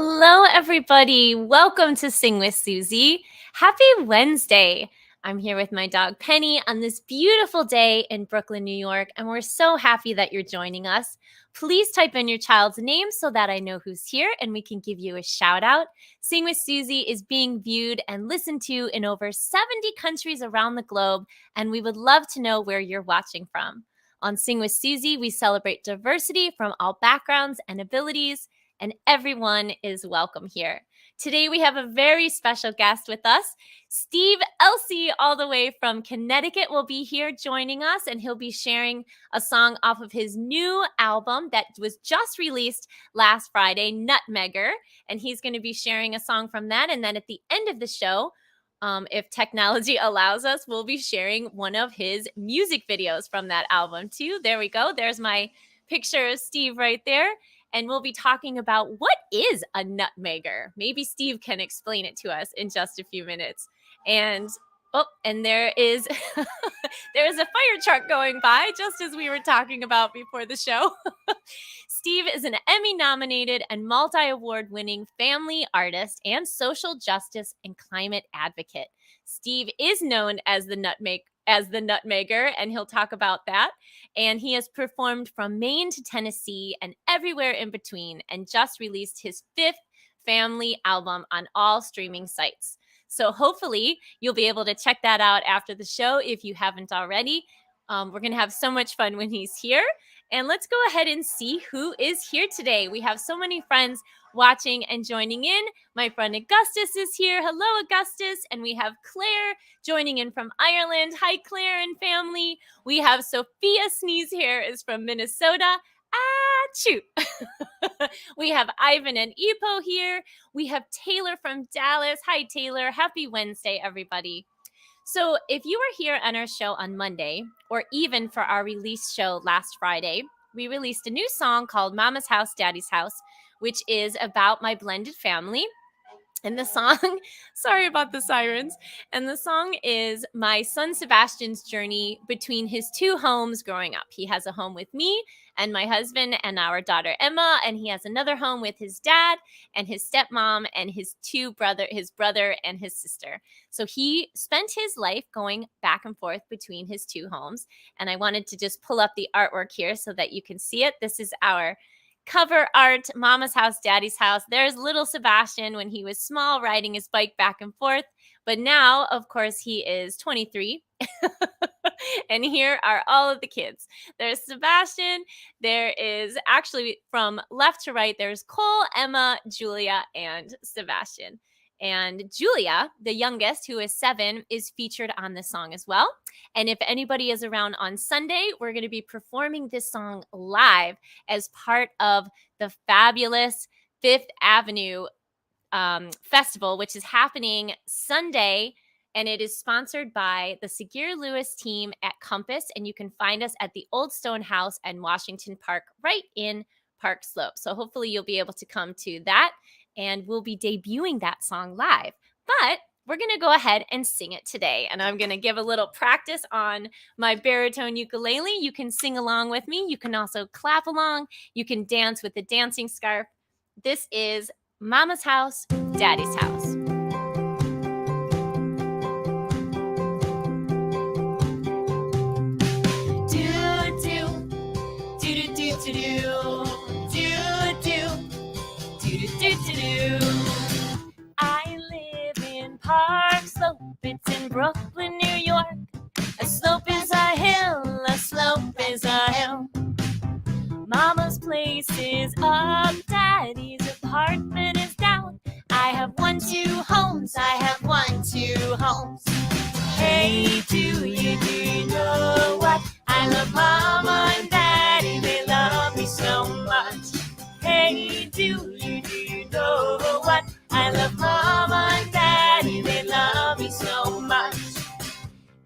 Hello, everybody. Welcome to Sing with Suzi. Happy Wednesday. I'm here with my dog Penny on this beautiful day in Brooklyn, New York, and we're so happy that you're joining us. Please type in your child's name so that I know who's here and we can give you a shout out. Sing with Suzi is being viewed and listened to in over 70 countries around the globe, and we would love to know where you're watching from. On Sing with Suzi, we celebrate diversity from all backgrounds and abilities, and everyone is welcome here. Today we have a very special guest with us. Steve Elci, all the way from Connecticut, will be here joining us, and he'll be sharing a song off of his new album that was just released last Friday, Nutmegger, and he's going to be sharing a song from that. And then at the end of the show, if technology allows us, we'll be sharing one of his music videos from that album too. There we go. There's my picture of Steve right there. And we'll be talking about what is a nutmegger. Maybe Steve can explain it to us in just a few minutes. And there is there is a fire truck going by just as we were talking about before the show. Steve is an Emmy-nominated and multi-award-winning family artist and social justice and climate advocate. Steve is known as the Nutmegger, and he'll talk about that. And he has performed from Maine to Tennessee and everywhere in between, and just released his 5th family album on all streaming sites. So hopefully you'll be able to check that out after the show if you haven't already. We're going to have so much fun when he's here. And let's go ahead and see who is here today. We have so many friends watching and joining in. My friend Augustus is here. Hello, Augustus. And we have Claire joining in from Ireland. Hi, Claire and family. We have Sophia Sneeze Hair is from Minnesota. Achoo. We have Ivan and Ipo here. We have Taylor from Dallas. Hi, Taylor. Happy Wednesday, everybody. So if you were here on our show on Monday, or even for our release show last Friday, we released a new song called Mama's House, Daddy's House, which is about my blended family. And the song, sorry about the sirens, and the song is my son Sebastian's journey between his 2 homes growing up. He has a home with me and my husband and our daughter Emma, and he has another home with his dad and his stepmom and his brother and his sister. So he spent his life going back and forth between his 2 homes. And I wanted to just pull up the artwork here so that you can see it. This is our cover art, Mama's House, Daddy's House. There's little Sebastian when he was small, riding his bike back and forth. But now, of course, he is 23. And here are all of the kids. There's Sebastian. There is actually, from left to right, there's Cole, Emma, Julia, and Sebastian. And Julia, the youngest, who is 7, is featured on this song as well. And if anybody is around on Sunday, we're going to be performing this song live as part of the fabulous Fifth Avenue Festival, which is happening Sunday. And it is sponsored by the Segir Lewis team at Compass. And you can find us at the Old Stone House and Washington Park, right in Park Slope. So hopefully you'll be able to come to that. And we'll be debuting that song live. But we're going to go ahead and sing it today. And I'm going to give a little practice on my baritone ukulele. You can sing along with me. You can also clap along. You can dance with the dancing scarf. This is Mama's House, Daddy's House. I live in Park Slope, it's in Brooklyn, New York. A slope is a hill, a slope is a hill. Mama's place is up, Daddy's apartment is down. I have 1, 2 homes, I have 1, 2 homes. Hey, do you know what? I love Mama and Daddy, they love me so much. Hey, do you know what? I love Mama and Daddy, they love me so much.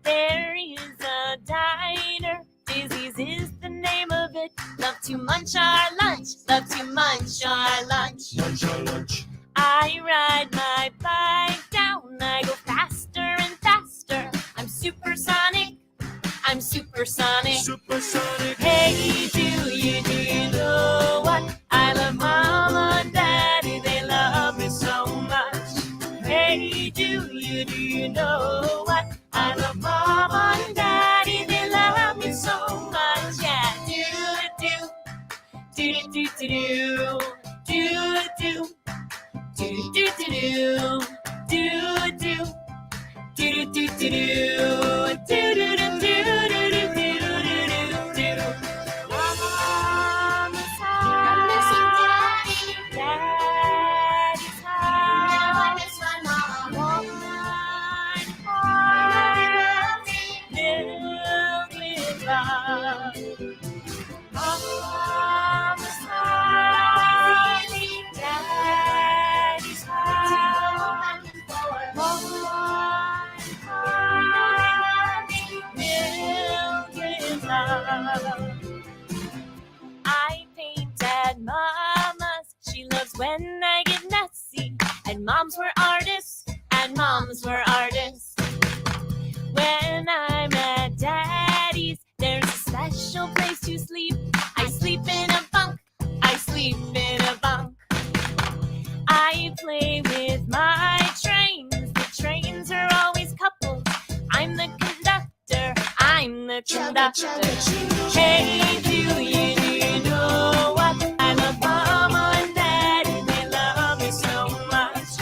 There is a diner, Dizzy's is the name of it. Love to munch our lunch, love to munch our lunch. Munch our lunch. I ride my bike down, I go faster and faster. I'm supersonic, I'm supersonic. Supersonic. Hey, do you know what? I love Mama and Daddy, they love Hey, do you know what? I love Mama and Daddy, they love me so much. Yeah, do do do do do do do do do do do do do. Do do do do do do do do do do do do. Mama's high, Daddy's high. Now I miss my mom. One heart filled with love. Mama's high, Daddy's high. I paint at Mama's. She loves when I get messy. And moms were artists, and moms were artists. When I'm at Daddy's, there's a special place to sleep. I sleep in a bunk. I sleep in a bunk. I play with my trains. The trains are always coupled. I'm the conductor. I'm the conductor. Hey, do you know what? I love Mama and Daddy. They love me so much.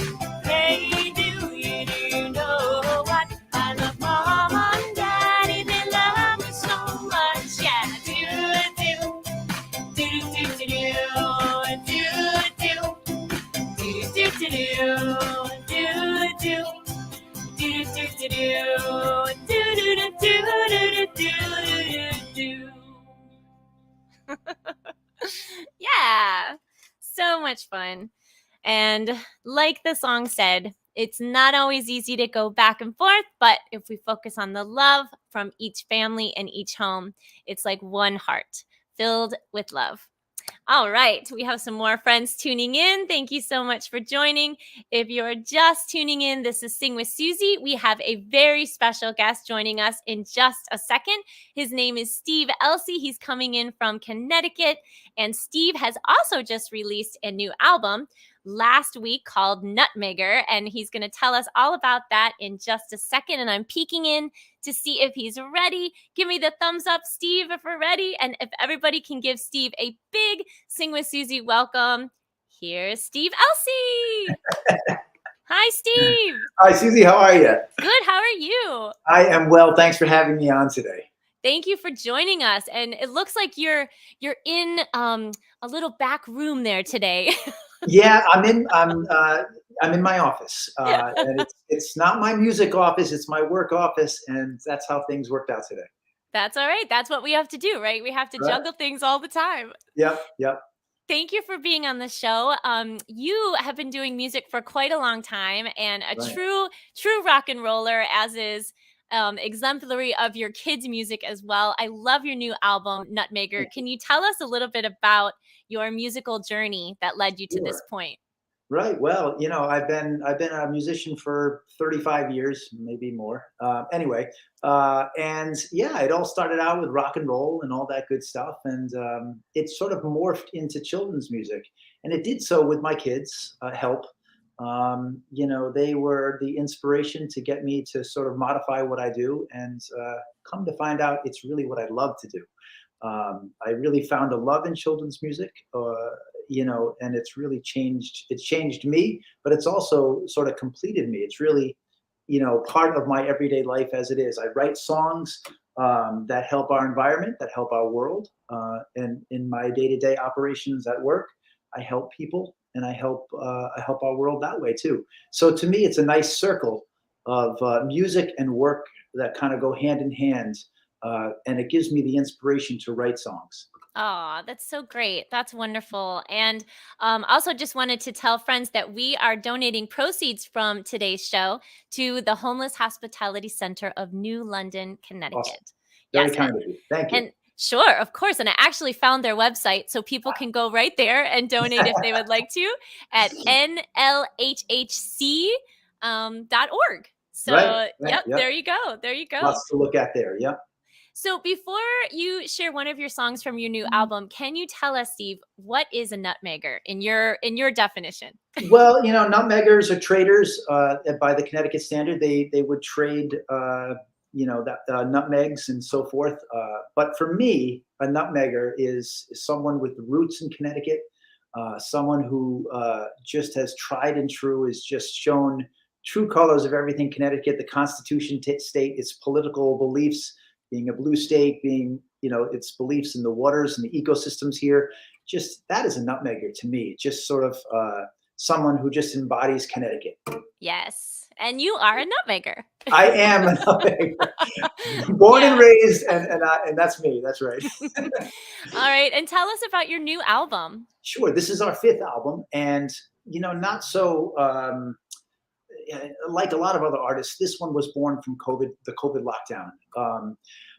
Hey, do you know what? I love Mama and Daddy. They love me so much. Yeah, do do do do do Yeah, so much fun. And like the song said, it's not always easy to go back and forth, but if we focus on the love from each family and each home, it's like one heart filled with love. All right, we have some more friends tuning in. Thank you so much for joining. If you're just tuning in, this is Sing with Susie. We have a very special guest joining us in just a second. His name is Steve Elci. He's coming in from Connecticut, and Steve has also just released a new album last week called Nutmegger, and he's going to tell us all about that in just a second. And I'm peeking in to see if he's ready. Give me the thumbs up, Steve, if we're ready. And if everybody can give Steve a big Sing with Susie welcome. Here's Steve Elci. Hi, Steve. Hi, Susie. How are you? Good. How are you? I am well. Thanks for having me on today. Thank you for joining us. And it looks like you're in a little back room there today. Yeah, I'm in my office, and it's not my music office; it's my work office, and that's how things worked out today. That's all right. That's what we have to do, right? We have to juggle things all the time. Yep. Thank you for being on the show. You have been doing music for quite a long time, and a true rock and roller, as is exemplary of your kids' music as well. I love your new album, Nutmegger. Can you tell us a little bit about your musical journey that led you to this point? Right. Well, I've been a musician for 35 years, maybe more. Anyway, and yeah, it all started out with rock and roll and all that good stuff, and it sort of morphed into children's music, and it did so with my kids' help. They were the inspiration to get me to sort of modify what I do, and come to find out, it's really what I love to do. I really found a love in children's music, and it's really changed. It's changed me, but it's also sort of completed me. It's really, part of my everyday life as it is. I write songs that help our environment, that help our world, and in my day-to-day operations at work, I help people, and I help our world that way too. So to me, it's a nice circle of music and work that kind of go hand in hand. And it gives me the inspiration to write songs. Oh, that's so great. That's wonderful. And also just wanted to tell friends that we are donating proceeds from today's show to the Homeless Hospitality Center of New London, Connecticut. Awesome. Very kind of you. Thank you. And sure, of course. And I actually found their website, so people can go right there and donate if they would like to at nlhhc.org. So, right. Yep, there you go. There you go. Lots to look at there. Yep. So before you share one of your songs from your new album, can you tell us, Steve, what is a nutmegger in your definition? Well, nutmeggers are traders by the Connecticut standard. They would trade, that nutmegs and so forth. But for me, a nutmegger is someone with roots in Connecticut, someone who just has tried and true, has just shown true colors of everything Connecticut, the Constitution state, its political beliefs, being a blue state, being its beliefs in the waters and the ecosystems here. Just that is a nutmegger to me. Just sort of. Someone who just embodies Connecticut. Yes. And you are a nutmegger. I am a nutmegger. Born and raised, and that's me. That's right. All right. And tell us about your new album. Sure. This is our 5th album. And, not so like a lot of other artists, this one was born from the COVID lockdown.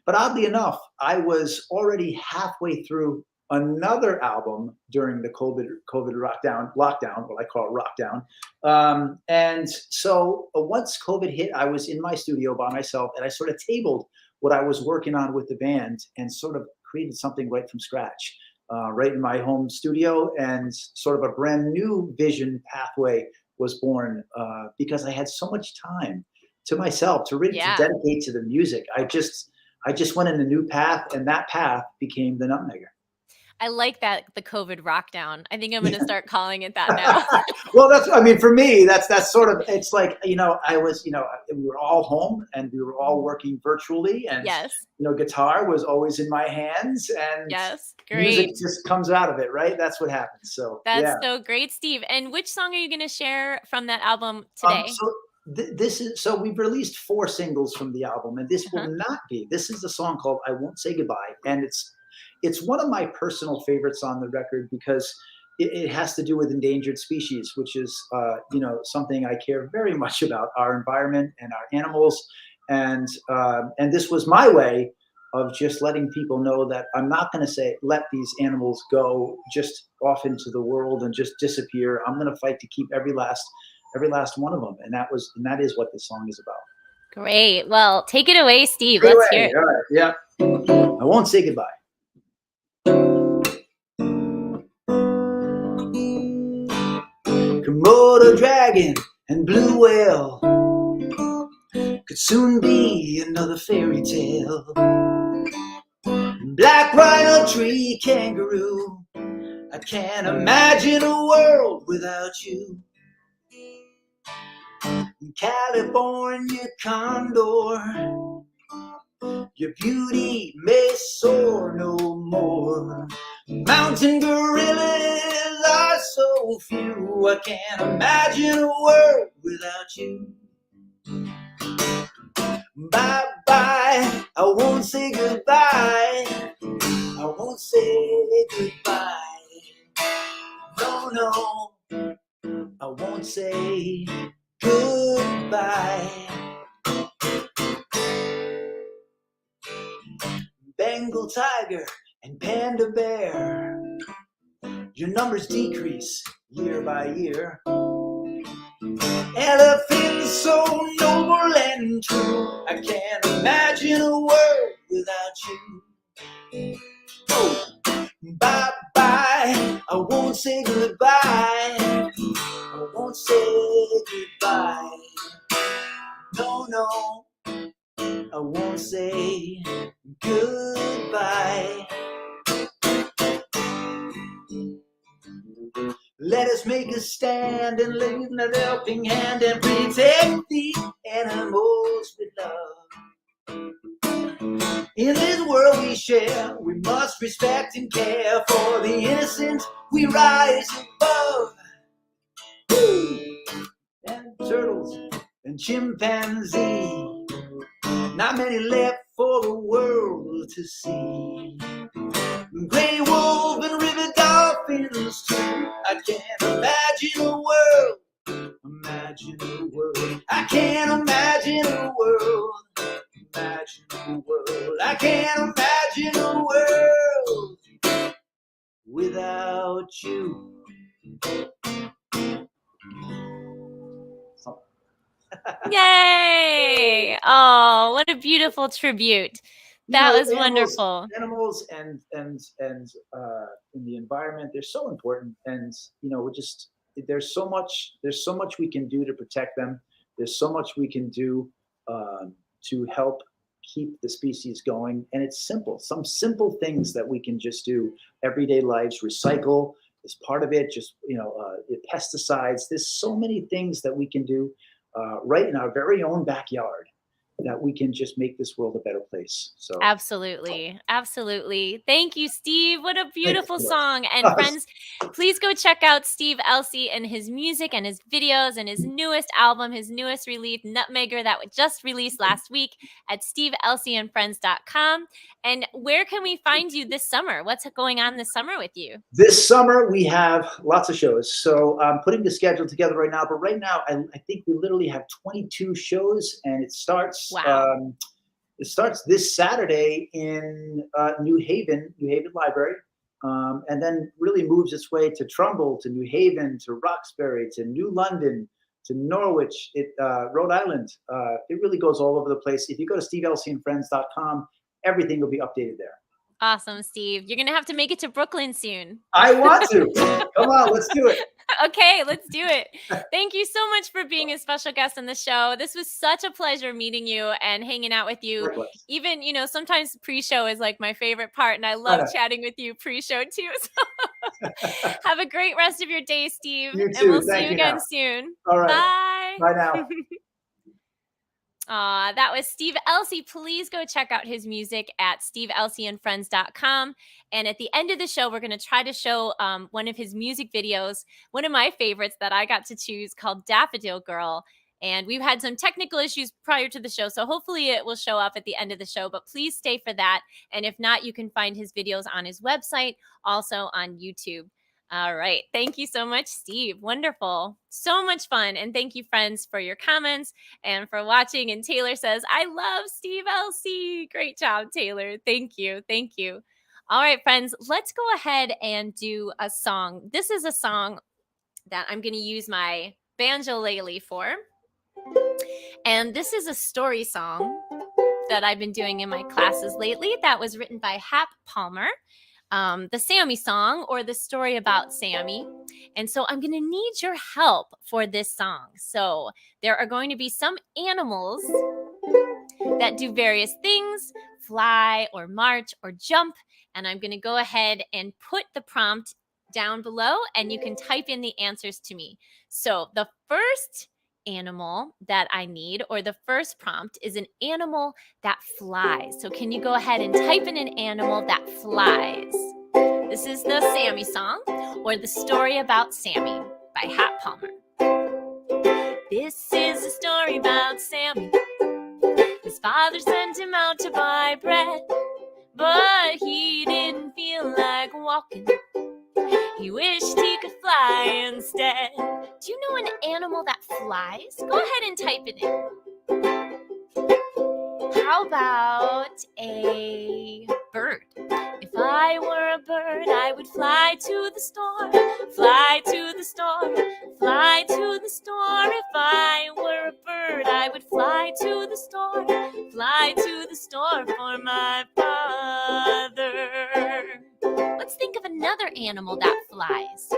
But oddly enough, I was already halfway through another album during the COVID lockdown, what I call rockdown. And so once COVID hit, I was in my studio by myself, and I sort of tabled what I was working on with the band and sort of created something right from scratch, right in my home studio. And sort of a brand new vision pathway was born because I had so much time to myself to really to dedicate to the music. I just went in a new path, and that path became the Nutmegger. I like that, the COVID rockdown. I think I'm going to start calling it that now. Well, for me, that's sort of, it's like, I was, we were all home and we were all working virtually, and, guitar was always in my hands, and music just comes out of it, right? That's what happens. So that's so great, Steve. And which song are you going to share from that album today? So we've released 4 singles from the album, and this will not be, this is a song called I Won't Say Goodbye. And it's one of my personal favorites on the record because it has to do with endangered species, which is, something I care very much about, our environment and our animals. And this was my way of just letting people know that I'm not going to let these animals go just off into the world and just disappear. I'm going to fight to keep every last one of them. And that is what this song is about. Great. Well, take it away, Steve. Let's hear it. All right. Yeah. I won't say goodbye. Komodo dragon and blue whale could soon be another fairy tale. Black rhino, tree kangaroo, I can't imagine a world without you. California condor, your beauty may soar no more. Mountain gorillas are so few, I can't imagine a world without you. Bye-bye, I won't say goodbye. I won't say goodbye. No, I won't say goodbye. Bengal tiger and panda bear, your numbers decrease year by year. Elephants so noble and true, I can't imagine a world without you. Oh, bye-bye, I won't say goodbye. I won't say goodbye. No, I won't say goodbye. Let us make a stand and lend a helping hand and protect the animals we love. In this world we share, we must respect and care for the innocent. We rise above. And turtles and chimpanzee, not many left for the world to see. Gray wolf and river dolphins too. I can't imagine a world. I can't imagine a world. I can't imagine a world without you. Yay! Oh, what a beautiful tribute. That was animals, wonderful. animals, and in the environment, they're so important, and we're just there's so much we can do to protect them. There's so much we can do to help keep the species going, and it's simple. Some simple things that we can just do everyday lives. Recycle is part of it. Just pesticides. There's so many things that we can do right in our very own backyard that we can just make this world a better place. So Absolutely. Absolutely. Thank you, Steve. What a thanks beautiful so much. song. And friends, please go check out Steve Elci and his music and his videos and his newest album, his newest release, Nutmegger, that was just released last week at steveelciandfriends.com. And where can we find you this summer? What's going on this summer with you? This summer we have lots of shows. So I'm putting the schedule together right now. But right now, I think we literally have 22 shows, and it starts. Wow. It starts this Saturday in New Haven Library, and then really moves its way to Trumbull, to New Haven, to Roxbury, to New London, to Norwich, Rhode Island. It really goes all over the place. If you go to steveelciandfriends.com, everything will be updated there. Awesome, Steve. You're going to have to make it to Brooklyn soon. I want to. Come on, let's do it. Okay, let's do it. Thank you so much for being a special guest on the show. This was such a pleasure meeting you and hanging out with you. Likewise. Even, sometimes pre-show is like my favorite part, and I love chatting with you pre-show too. So have a great rest of your day, Steve. You too. And we'll Thank see you you again now. soon. All right. Bye. Bye now. That was Steve Elci. Please go check out his music at steveelciandfriends.com. And at the end of the show, we're going to try to show one of his music videos, one of my favorites that I got to choose, called Daffodil Girl. And we've had some technical issues prior to the show, so hopefully it will show up at the end of the show. But please stay for that. And if not, you can find his videos on his website, also on YouTube. All right. Thank you so much, Steve. Wonderful. So much fun. And thank you, friends, for your comments and for watching. And Taylor says, I love Steve Elci. Great job, Taylor. Thank you. Thank you. All right, friends, let's go ahead and do a song. This is a song that I'm going to use my banjo-lele for. And this is a story song that I've been doing in my classes lately that was written by Hap Palmer. The Sammy song, or the story about Sammy. And so I'm going to need your help for this song. So there are going to be some animals that do various things, fly or march or jump. And I'm going to go ahead and put the prompt down below, and you can type in the answers to me. So the first animal that I need, or the first prompt, is an animal that flies. So can you go ahead and type in an animal that flies? This is the Sammy song, or the story about Sammy by Hap Palmer. This is a story about Sammy. His father sent him out to buy bread, but he didn't feel like walking. He wished he could fly instead. Do you know an animal that flies? Go ahead and type it in. How about a bird? If I were a bird, I would fly to the store. Fly to the store. Fly to the store. If I were a bird, I would fly to the store. Fly to the store for my father. Let's think of another animal that flies.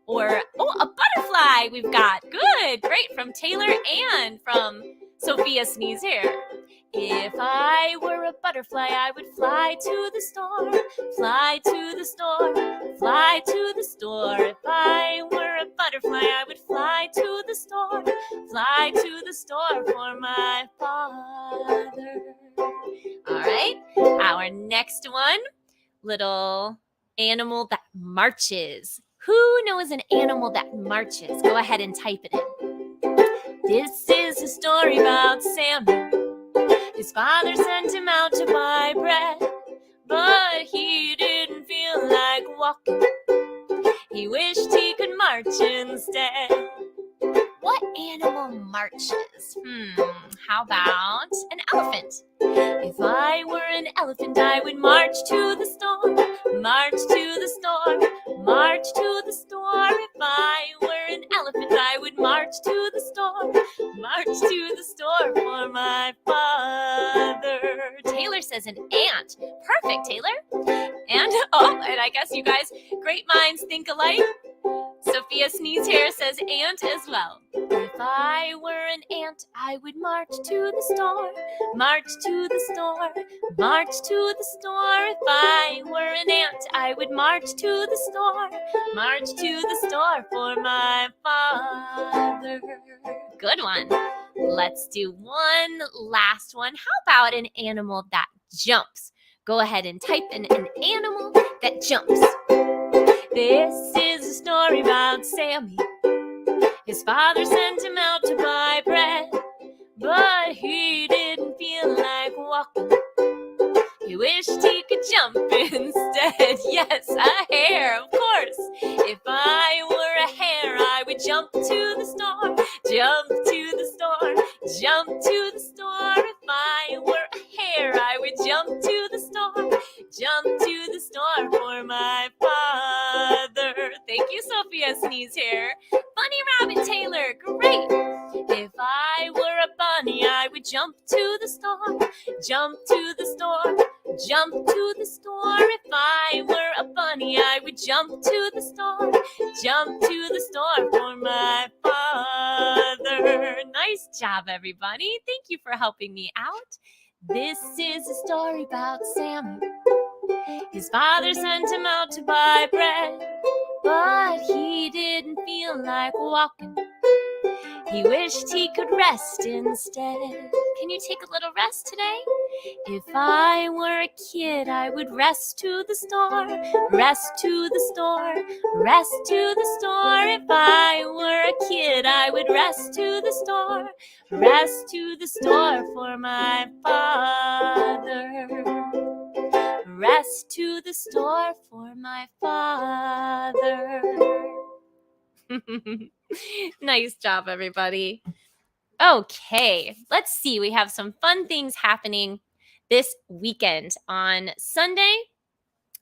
Or, a butterfly we've got. Good, great, from Taylor and from Sophia Sneeze Hair. If I were a butterfly, I would fly to the store. Fly to the store. Fly to the store. If I were a butterfly, I would fly to the store. Fly to the store for my father. All right, our next one, little animal that marches. Who knows an animal that marches? Go ahead and type it in. This is a story about Sammy. His father sent him out to buy bread, but he didn't feel like walking. He wished he could march instead. What animal marches? How about an elephant? If I were an elephant, I would march to the store. March to the store. March to the store. If I were an elephant, I would march to the store. March to the store for my father. Taylor says an ant. Perfect, Taylor. And I guess you guys, great minds think alike. Sophia Sneeze Hair says ant as well. If I were an ant, I would march to the store, march to the store, march to the store. If I were an ant, I would march to the store, march to the store for my father. Good one. Let's do one last one. How about an animal that jumps? Go ahead and type in an animal that jumps. This is a story about Sammy. His father sent him out to buy bread, but he didn't feel like walking. He wished he could jump instead. Yes, a hare, of course. If I were a hare, I would jump to the store, jump to the store, jump to the store. If I were a hare, I would jump to the store, jump to the store for my father. Thank you, Sophia Sneeze Hair. Bunny Rabbit Taylor, great. If I were a bunny, I would jump to the store, jump to the store, jump to the store. If I were a bunny, I would jump to the store, jump to the store for my father. Nice job, everybody. Thank you for helping me out. This is a story about Sammy. His father sent him out to buy bread, but he didn't feel like walking. He wished he could rest instead. Can you take a little rest today? If I were a kid, I would rest to the store, rest to the store, rest to the store. If I were a kid, I would rest to the store, rest to the store for my father. Rest to the store for my father. Nice job, everybody. Okay, let's see. We have some fun things happening this weekend. On Sunday,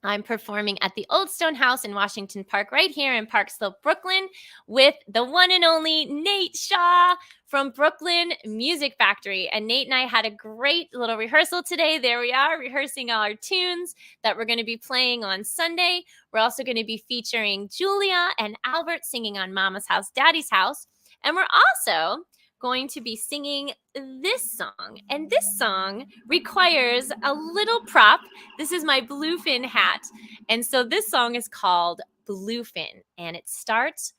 I'm performing at the Old Stone House in Washington Park, right here in Park Slope, Brooklyn, with the one and only Nate Shaw from Brooklyn Music Factory. And Nate and I had a great little rehearsal today. There we are, rehearsing all our tunes that we're going to be playing on Sunday. We're also going to be featuring Julia and Albert singing on Mama's House, Daddy's House. And we're also going to be singing this song. And this song requires a little prop. This is my Bluefin hat. And so this song is called Bluefin. And it starts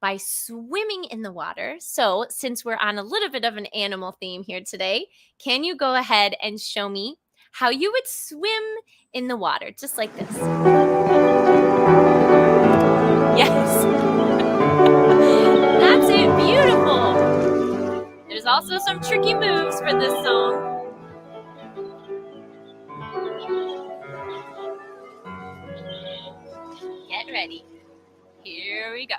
by swimming in the water. So since we're on a little bit of an animal theme here today, can you go ahead and show me how you would swim in the water? Just like this. Yes. That's it. Beautiful. There's also some tricky moves for this song. Get ready. Here we go.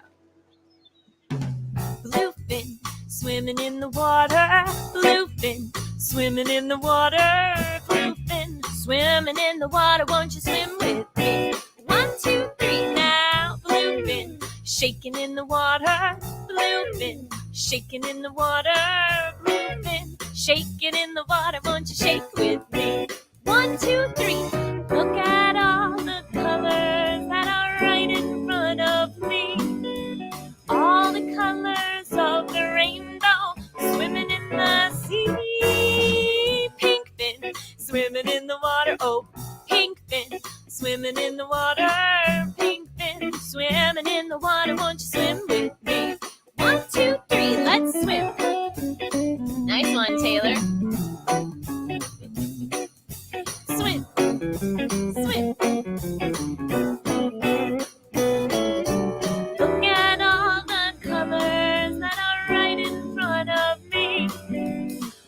Bluefin, swimming in the water. Bluefin, swimming in the water. Bluefin, swimming in the water. Won't you swim with me? 1, 2, 3 now. Bluefin, shaking in the water. Bluefin, shaking in the water. Bluefin, shaking in the water. Won't you shake with me? 1, 2, 3. Look at all the colors that are right in front of me. All the colors of the rainbow swimming in the sea. Pink fin, swimming in the water. Oh, pink fin, swimming in the water. Pink fin, swimming in the water. Won't you swim with me? 1, 2, 3, let's swim. Nice one, Taylor. Swim, swim. Look at all the colors that are right in front of me.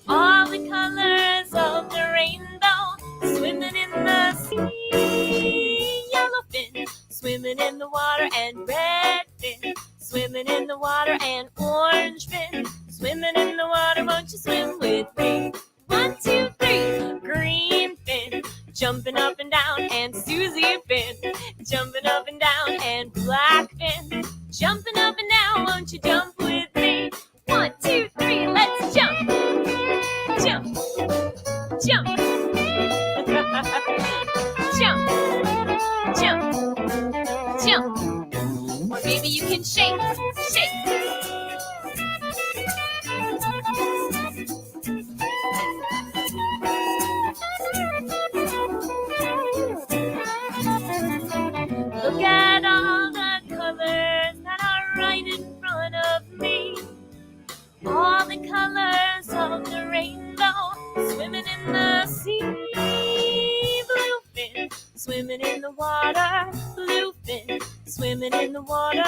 All the colors of the rainbow swimming in the sea. Yellow fin, swimming in the water, and red fin, swimming in the water, and orange fin, swimming in the water. Won't you swim with me? 1, 2, 3. Green fin, jumping up and down, and Suzi fin, jumping up and down, and black fin, jumping up and down. Won't you jump with me? 1, 2, 3, let's jump. Jump, jump. can shake, shake. Look at all the colors that are right in front of me. All the colors of the rainbow swimming in the sea. Bluefin swimming in the water. Bluefin swimming in the water.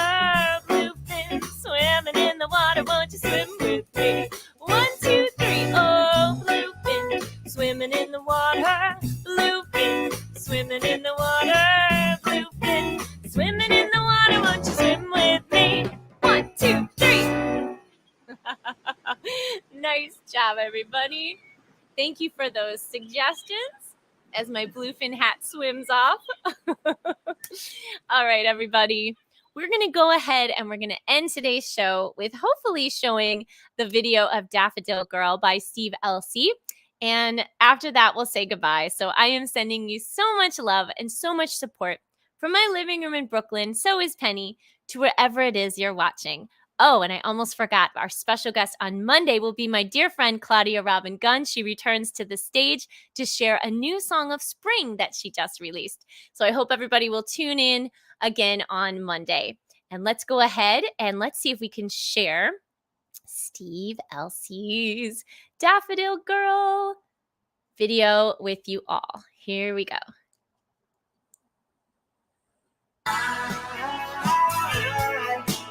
Bluefin swimming in the water. Won't you swim with me? 1, 2, 3. Oh, bluefin swimming in the water. Bluefin swimming in the water. Bluefin swimming in the water. Won't you swim with me? 1, 2, 3. Nice job, everybody. Thank you for those suggestions as my bluefin hat swims off. All right, everybody. We're going to go ahead and we're going to end today's show with hopefully showing the video of Daffodil Girl by Steve Elci. And after that, we'll say goodbye. So I am sending you so much love and so much support from my living room in Brooklyn. So is Penny, to wherever it is you're watching. Oh, and I almost forgot, our special guest on Monday will be my dear friend Claudia Robin Gunn. She returns to the stage to share a new song of spring that she just released. So I hope everybody will tune in again on Monday. And let's go ahead and let's see if we can share Steve Elci's Daffodil Girl video with you all. Here we go.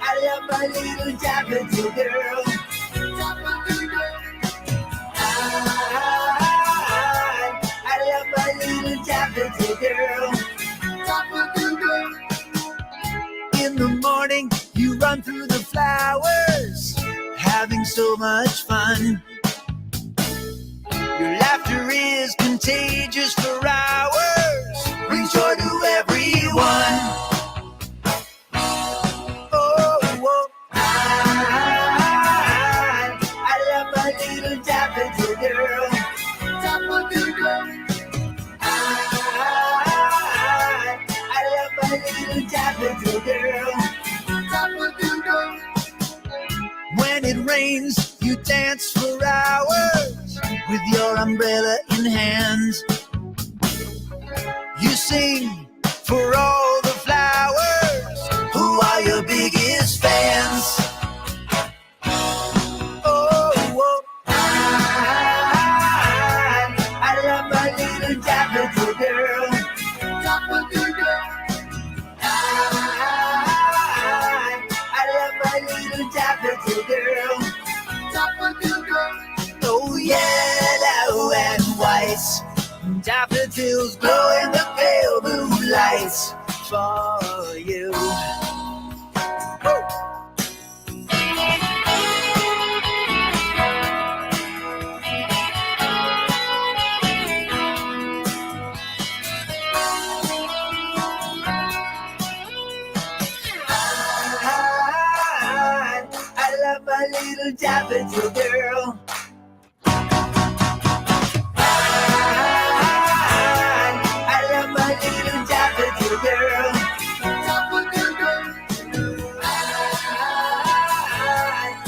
I love my little daffodil girl. Daffodil girl. I love my little daffodil girl. Daffodil girl. In the morning, you run through the flowers, having so much fun. Your laughter is contagious for hours, brings joy to everyone. Daffodil girl, daffodil girl. I love my little daffodil girl, daffodil girl. When it rains, you dance for hours with your umbrella in hand. You sing for all the flowers who are your biggest fans. Daffodil girl, daffodil girl. I love my little daffodil girl, daffodil girl. Oh, yellow and white, daffodils glow in the pale moonlight for you. Woo! My little daffodil girl. I love my little daffodil girl. Daffodil girl.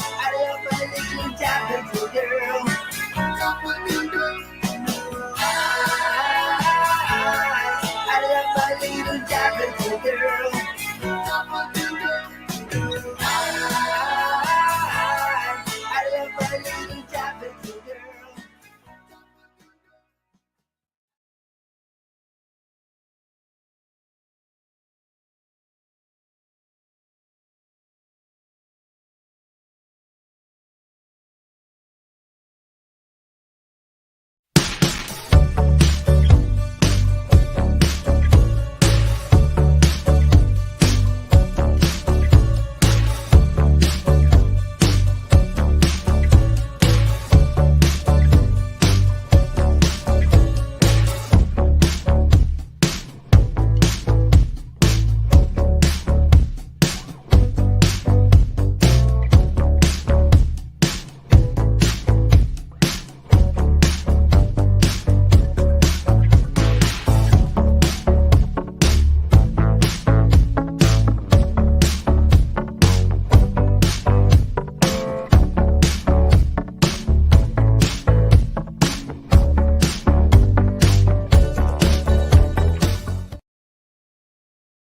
I love my little daffodil girl. Daffodil girl. I love my little daffodil girl.